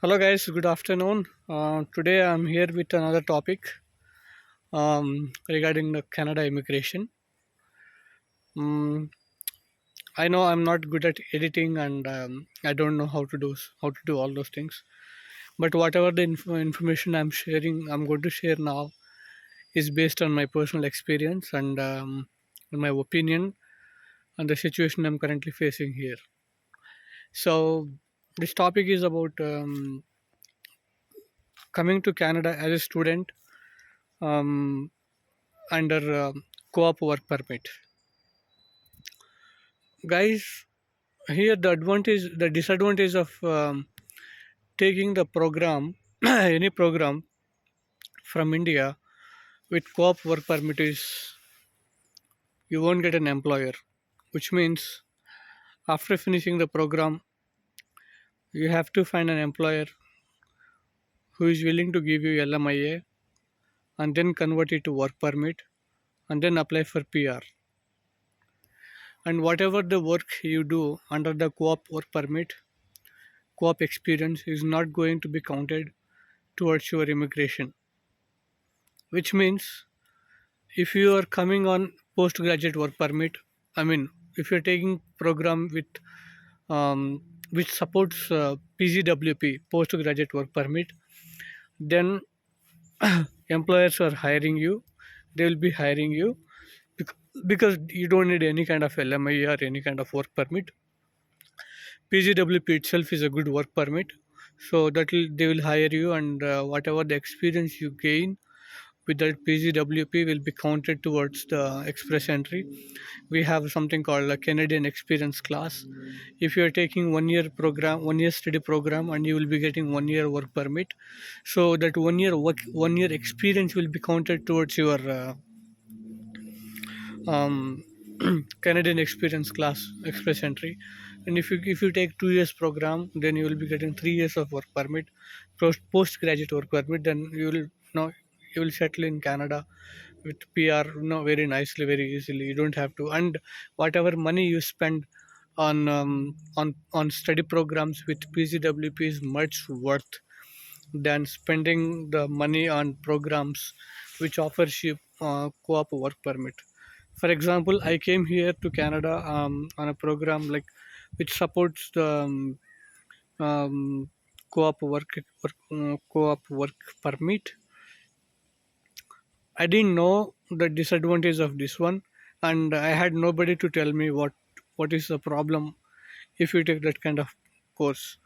Hello, guys. Good afternoon. Today I'm here with another topic regarding the Canada immigration. Mm, I know I'm not good at editing, and I don't know how to do all those things. But whatever the information I'm sharing, I'm going to share now is based on my personal experience and my opinion and the situation I'm currently facing here. So this topic is about coming to Canada as a student um, under co-op work permit. Guys, here the disadvantage of taking the program, any program from India with co-op work permit is you won't get an employer, which means after finishing the program, you have to find an employer who is willing to give you LMIA and then convert it to work permit and then apply for PR. And whatever the work you do under the co-op work permit, co-op experience is not going to be counted towards your immigration, which means if you are coming on postgraduate work permit, I mean, if you're taking program with which supports PGWP, postgraduate work permit, then employers are hiring you. They will be hiring you because you don't need any kind of LMI or any kind of work permit. PGWP itself is a good work permit, so that will they will hire you, and whatever the experience you gain with that PGWP will be counted towards the express entry. We have something called a Canadian experience class. If you are taking 1 year program, 1 year study program, and you will be getting 1 year work permit, so that 1 year work, 1 year experience will be counted towards your um, Canadian experience class express entry. And if you take 2 years program, then you will be getting 3 years of work permit, postgraduate work permit. Then you will settle in Canada with PR, very nicely, very easily. You don't have to, and whatever money you spend on study programs with PGWP is much worth than spending the money on programs which offers you co-op work permit. For example, I came here to Canada on a program like which supports the co-op co-op work permit. I didn't know the disadvantage of this one, and I had nobody to tell me what is the problem if you take that kind of course.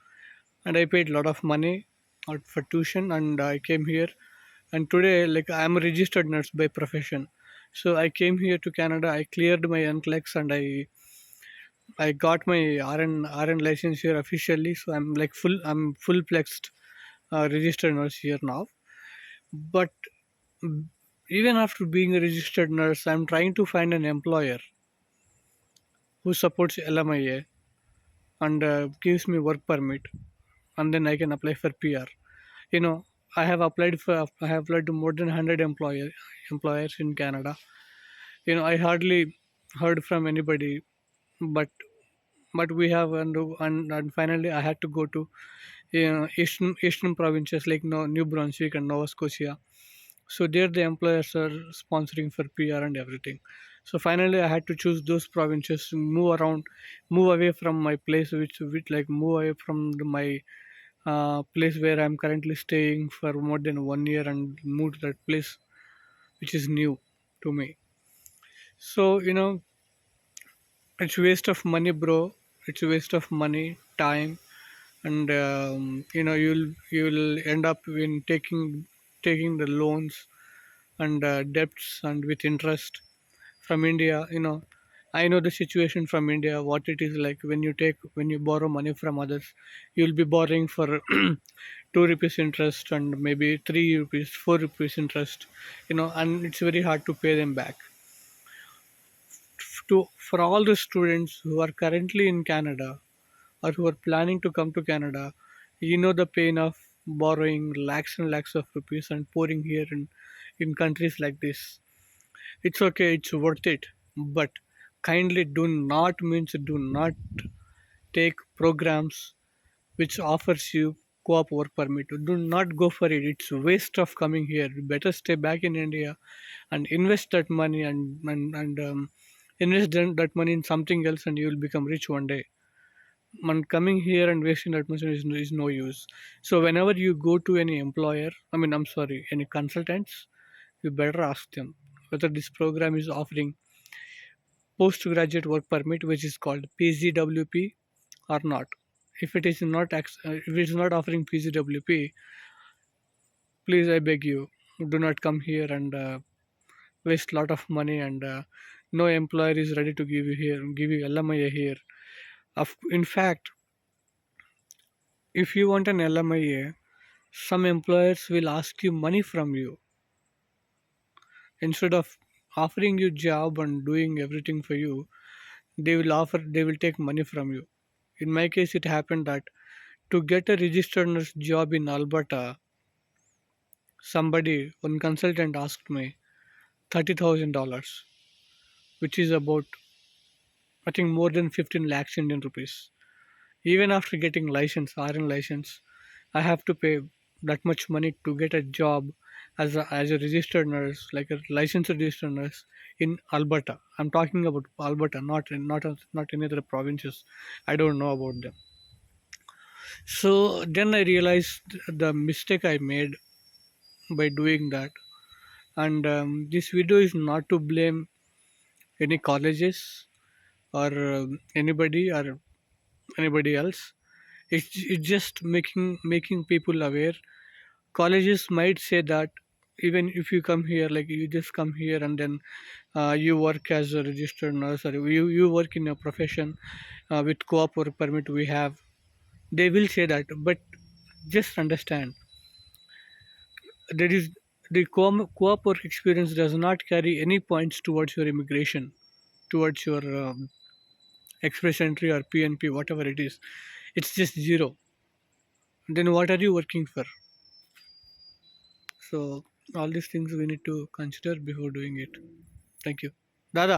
And I paid a lot of money out for tuition, and I came here. And today, like, I'm a registered nurse by profession, so I came here to Canada. I cleared my NCLEX, and I got my RN license here officially. So I'm full flexed registered nurse here now. But even after being a registered nurse, I'm trying to find an employer who supports LMIA and gives me work permit, and then I can apply for PR. You know, I have applied to more than 100 employers in Canada. I hardly heard from anybody, but we have, and finally I had to go to eastern provinces like New Brunswick and Nova Scotia. So there the employers are sponsoring for PR and everything. So finally I had to choose those provinces to move around, move away from my place, which like move away from my place where I'm currently staying for more than 1 year, and move to that place which is new to me. So it's waste of money, bro. It's a waste of money, time, and you'll end up in taking the loans and debts and with interest from India. I know the situation from India, what it is like when you borrow money from others. You'll be borrowing for 2 rupees interest and maybe 3 rupees, 4 rupees interest. And it's very hard to pay them back. For all the students who are currently in Canada or who are planning to come to Canada, you know the pain of borrowing lakhs and lakhs of rupees and pouring here in countries like this. It's okay, it's worth it, but kindly do not take programs which offers you co-op work permit. Do not go for it. It's waste of coming here. You better stay back in India and invest that money and invest that money in something else, and you will become rich one day. Man, coming here and wasting that much is no use. So whenever you go to any employer, I mean, I'm sorry, any consultants, you better ask them whether this program is offering postgraduate work permit, which is called PGWP, or not. If it is not if it is not offering PGWP, please, I beg you, do not come here and waste lot of money, and no employer is ready to give you LMIA here. In fact, if you want an LMIA, some employers will ask you money from you instead of offering you job and doing everything for you. They will take money from you. In my case, it happened that to get a registered nurse job in Alberta, one consultant asked me $30,000, which is about, I think, more than 15 lakhs Indian rupees. Even after getting license, RN license, I have to pay that much money to get a job as a registered nurse, like a licensed registered nurse in Alberta. I'm talking about Alberta, not any other provinces. I don't know about them. So then I realized the mistake I made by doing that. And this video is not to blame any colleges or anybody else. It's just making people aware. Colleges might say that even if you come here, like you just come here and then you work as a registered nurse, or you work in a profession with co-op work permit we have, they will say that. But just understand, there is the co-op work experience does not carry any points towards your immigration, towards your express entry or PNP, whatever it is. It's just zero. Then what are you working for? So all these things we need to consider before doing it. Thank you.